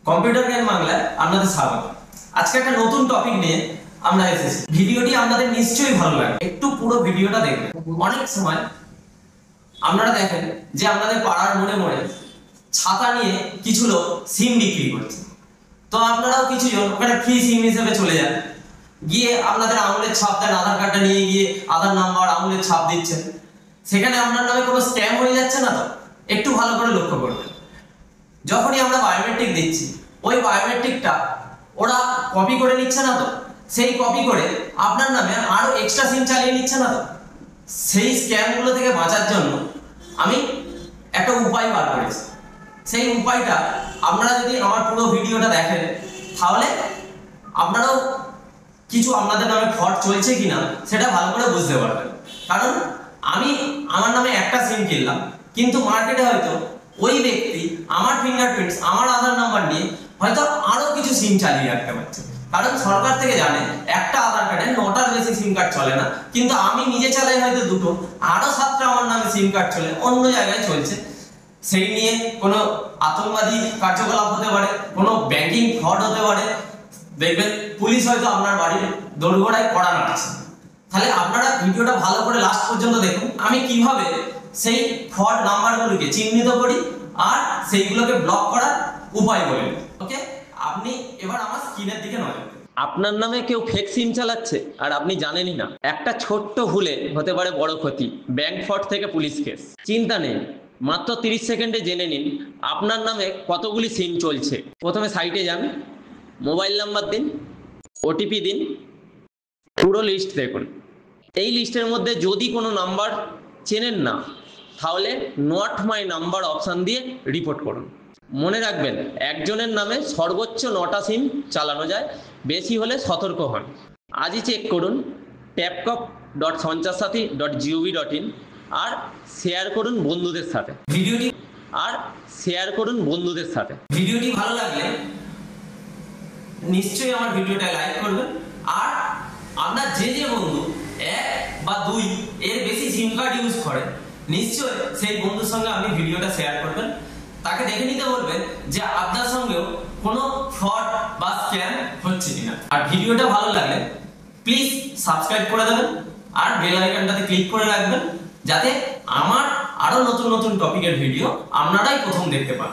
Computer জ্ঞান বাংলায় আপনাদের স্বাগত। আজকে একটা নতুন টপিক নিয়ে আমরা এসেছি। ভিডিওটি আপনাদের নিশ্চয়ই ভালো লাগবে, একটু পুরো ভিডিওটা দেখবেন। অনেক সময় আপনারা দেখেন যে আপনাদের পাড়ার মোড়ে মোড়ে ছাতা নিয়ে কিছু লোক সিম বিক্রি করছে, তো আপনারাও কিছু জন ওখানে ফ্রি সিম হিসেবে চলে যান, গিয়ে আপনাদের আঙুলের ছাপ দেন, আধার কার্ডটা নিয়ে গিয়ে আধার নাম্বার আঙুলের ছাপ দিচ্ছেন। সেখানে আপনার নামে কোনো স্ক্যাম হয়ে যাচ্ছে না তো? একটু ভালো করে লক্ষ্য করবেন। যখনই আমরা বায়োমেট্রিক দিচ্ছি, ওই বায়োমেট্রিকটা ওরা কপি করে নিচ্ছে না তো? সেই কপি করে আপনার নামে আরো এক্সট্রা সিম চালিয়ে নিচ্ছে না তো? সেই স্ক্যামগুলো থেকে বাঁচার জন্য আমি একটা উপায় বার করেছি। সেই উপায়টা আপনারা যদি আমার পুরো ভিডিওটা দেখেন, তাহলে আপনারাও কিছু আপনাদের নামে ফ্রড চলছে কিনা সেটা ভালো করে বুঝতে পারবেন। কারণ আমি আমার নামে একটা সিম কিনলাম, কিন্তু মার্কেটে হয়তো ওই ব্যক্তি আমার ফিঙ্গারপ্রিন্টস, আমার আধার নাম্বার নিয়ে হয়তো আরো কিছু সিম চালিয়ে রাখতে পারছে। কারণ সরকার থেকে জানে একটা আধার কার্ডে 9টার বেশি সিম কার্ড চলে না, কিন্তু আমি নিজে চালাই হয়তো 2টো, আরো 7টা আমার নামে সিম কার্ড চলে, অন্য জায়গায় চলছে। সেই নিয়ে কোনো আতঙ্কবাদী কার্যকলাপ হতে পারে, কোনো ব্যাংকিং ফ্রড হতে পারে। দেখবেন পুলিশ হয়তো আপনার বাড়ির দোরগোড়ায় কড়া নাড়ছে। তাহলে আপনারা ভিডিওটা ভালো করে লাস্ট পর্যন্ত দেখুন, আমি কিভাবে সেই ফ্রড নাম্বারগুলোকে চিহ্নিত করি আর সেইগুলোকে ব্লক করার উপায় বলি। ওকে, আপনি এবার আমার স্ক্রিনের দিকে নজর দিন। আপনার নামে কেউ ফেক সিম চালাচ্ছে আর আপনি জানেনই না। একটা ছোট্ট ভুলে হতে পারে বড় ক্ষতি, ব্যাংক ফ্রড থেকে পুলিশ কেস। চিন্তা নেই, মাত্র 30 সেকেন্ডে জেনে নিন আপনার নামে কতগুলি সিম চলছে। প্রথমে সাইটে যান, মোবাইল নাম্বার দিন, ওটিপি দিন, পুরো লিস্ট দেখুন। এই লিস্টের মধ্যে যদি কোনো নাম্বার চেনেন না, তাহলে নট মাই নাম্বার অপশান দিয়ে রিপোর্ট করুন। মনে রাখবেন, একজনের নামে সর্বোচ্চ 9টা সিম চালানো যায়, বেশি হলে সতর্ক হন। আজই চেক করুন tapcop.sanchar-sathi.gov.in আর শেয়ার করুন বন্ধুদের সাথে। ভিডিওটি ভালো লাগলে নিশ্চয়ই আমার ভিডিওটা লাইক করবেন। আর আপনার যে বন্ধু 1 বা 2 এর বেশি সিম কার্ড ইউজ করে, নিশ্চয়ই সেই বন্ধুর সঙ্গে আপনি ভিডিওটা শেয়ার করবেন। তাকে দেখে নিতে বলবেন যে আপনার সঙ্গেও কোনো ফ্রড বা স্ক্যাম হচ্ছে কিনা। আর ভিডিওটা ভালো লাগলে প্লিজ সাবস্ক্রাইব করে দেবেন আর বেল আইকনটাতে ক্লিক করে রাখবেন, যাতে আমার আরো নতুন নতুন টপিকের ভিডিও আপনারাই প্রথম দেখতে পান।